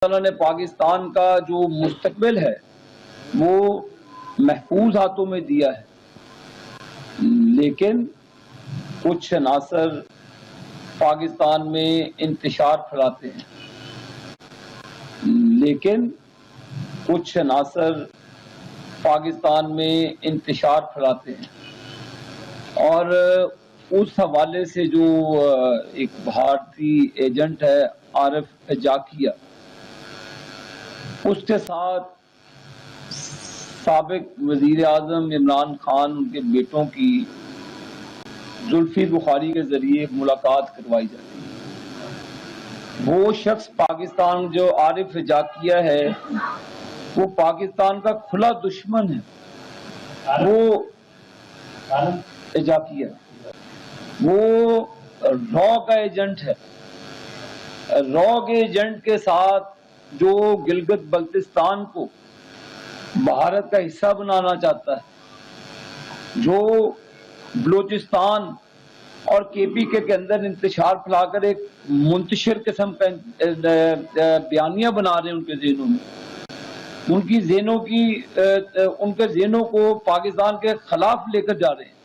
अल्लाह ने पाकिस्तान का जो मुस्तकबिल है वो महफूज हाथों में दिया है, लेकिन कुछ अनासर पाकिस्तान में इंतशार फैलाते हैं, लेकिन कुछ अनासर पाकिस्तान में इंतशार फैलाते हैं। और उस हवाले से जो एक भारतीय एजेंट है आरिफ जाकिया, उसके साथ साबिक वजीर आजम इमरान खान उनके बेटों की जुल्फी बुखारी के जरिए मुलाकात करवाई जाती है। वो शख्स पाकिस्तान जो आरिफ जाकिया है वो पाकिस्तान का खुला दुश्मन है। वो जाकिया वो रॉ का एजेंट है। रॉ के एजेंट के साथ जो गिलगित बल्तिस्तान को भारत का हिस्सा बनाना चाहता है, जो बलूचिस्तान और केपीके के अंदर इंतशार फैलाकर एक मुंतशिर किस्म का बयानिया बना रहे हैं, उनके ज़हनों को पाकिस्तान के खिलाफ लेकर जा रहे हैं।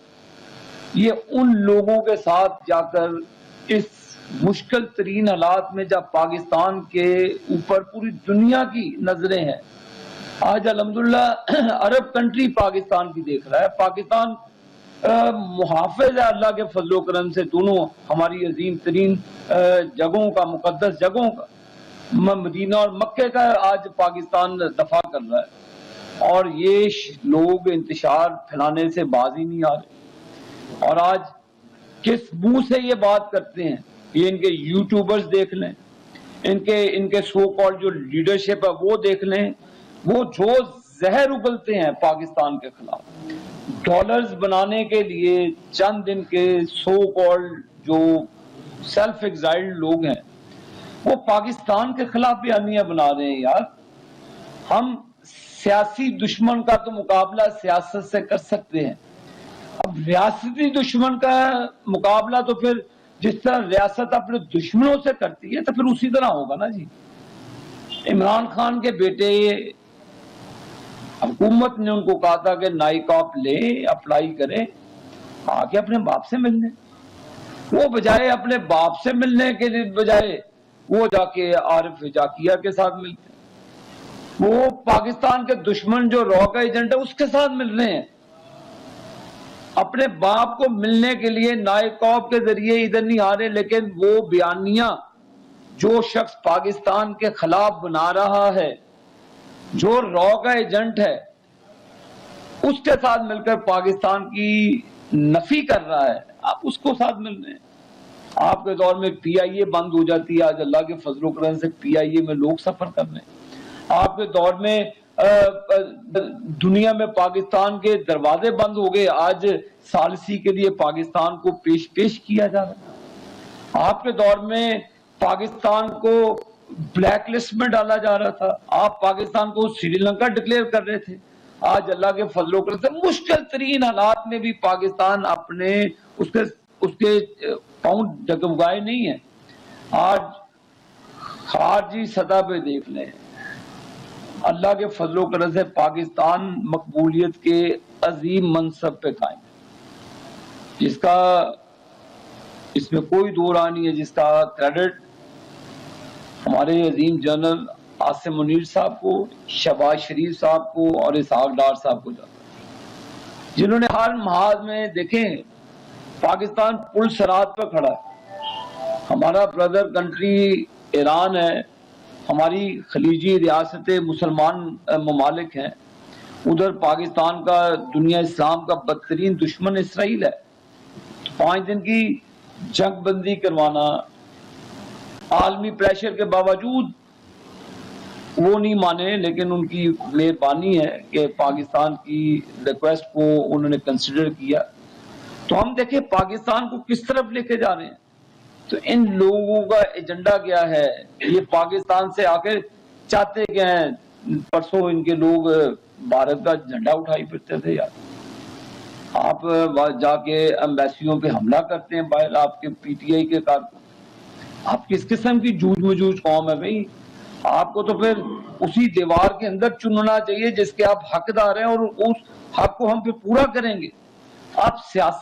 ये उन लोगों के साथ जाकर इस मुश्किल तरीन हालात में जब पाकिस्तान के ऊपर पूरी दुनिया की नजरें हैं, आज अल्हम्दुलिल्लाह अरब कंट्री पाकिस्तान की देख रहा है। पाकिस्तान मुहाफिज है अल्लाह के फजलो करम से दोनों हमारी अजीम तरीन जगहों का, मुकद्दस जगहों का, मदीना और मक्के का आज पाकिस्तान दफा कर रहा है। और ये लोग इंतशार फैलाने से बाज ही नहीं आ रहे। और आज किस मुंह से ये बात करते हैं, ये इनके यूट्यूबर्स देख लें, इनके सो कॉल्ड जो लीडरशिप है वो देख लें। वो जो जहर उगलते हैं पाकिस्तान के खिलाफ डॉलर्स बनाने के लिए, चंद दिन के सो कॉल्ड जो सेल्फ एग्जाइल्ड लोग हैं वो पाकिस्तान के खिलाफ बयानियां बना रहे हैं। यार, हम सियासी दुश्मन का तो मुकाबला सियासत से कर सकते हैं, अब रियासती दुश्मन का मुकाबला तो फिर जिस तरह रियासत अपने दुश्मनों से करती है तो फिर उसी तरह होगा ना जी। इमरान खान के बेटे, हुकूमत ने उनको कहा था कि नाइकॉप ले, अप्लाई करें, आके अपने बाप से मिलने। वो बजाय अपने बाप से मिलने के लिए बजाय वो जाके आरिफ जाकिया के साथ मिलते हैं। वो पाकिस्तान के दुश्मन जो रॉ का एजेंट है उसके साथ मिल रहे हैं। अपने बाप को मिलने के लिए नाइकॉप के जरिए इधर नहीं आ रहे, लेकिन वो बयानिया जो शख्स पाकिस्तान के खिलाफ बना रहा है, जो रॉ का एजेंट है, उसके साथ मिलकर पाकिस्तान की नफी कर रहा है, आप उसको साथ मिल रहे हैं। आपके दौर में पीआईए बंद हो जाती है, आज अल्लाह के फजलो करम से पीआईए में लोग सफर कर रहे हैं। आपके दौर में दुनिया में पाकिस्तान के दरवाजे बंद हो गए, आज सालसी के लिए पाकिस्तान को पेश किया जा रहा है। आपके दौर में पाकिस्तान को ब्लैक लिस्ट में डाला जा रहा था, आप पाकिस्तान को श्रीलंका डिक्लेयर कर रहे थे। आज अल्लाह के फजलो करम से मुश्किल तरीन हालात में भी पाकिस्तान अपने उसके पाउंड डगमगाए नहीं है। आज खारजी सतह पे देख लें, अल्लाह के फजलो करम से पाकिस्तान मकबूलियत के अजीम मनसब पे कायम है, जिसका इसमें कोई दो राय नहीं है, जिसका क्रेडिट हमारे अजीम जनरल आसिम मुनीर साहब को, शहबाज शरीफ साहब को और इसहाक डार साहब को जाता है, जिन्होंने हर महाज में देखें पाकिस्तान पुल सरात पर खड़ा है। हमारा ब्रदर कंट्री ईरान है, हमारी खलीजी रियासतें मुसलमान ममालिक हैं, उधर पाकिस्तान का, दुनिया इस्लाम का बदतरीन दुश्मन इसराइल है। 5 दिन की जंग बंदी करवाना, आलमी प्रेशर के बावजूद वो नहीं माने, लेकिन उनकी मेहरबानी है कि पाकिस्तान की रिक्वेस्ट को उन्होंने कंसिडर किया। तो हम देखें पाकिस्तान को किस तरफ लेके जा रहे हैं। तो इन लोगों का एजेंडा क्या है, ये पाकिस्तान से आके चाहते क्या हैं। परसों इनके लोग भारत का झंडा उठाई फिरते थे। यार, आप जाके एम्बेसियों पे हमला करते हैं बाहर, आपके पीटीआई के कारकुन। आप किस किस्म की जूझ मजूझ कौम है भाई। आपको तो फिर उसी दीवार के अंदर चुनना चाहिए जिसके आप हकदार हैं, और उस हक को हम फिर पूरा करेंगे। आप सियासत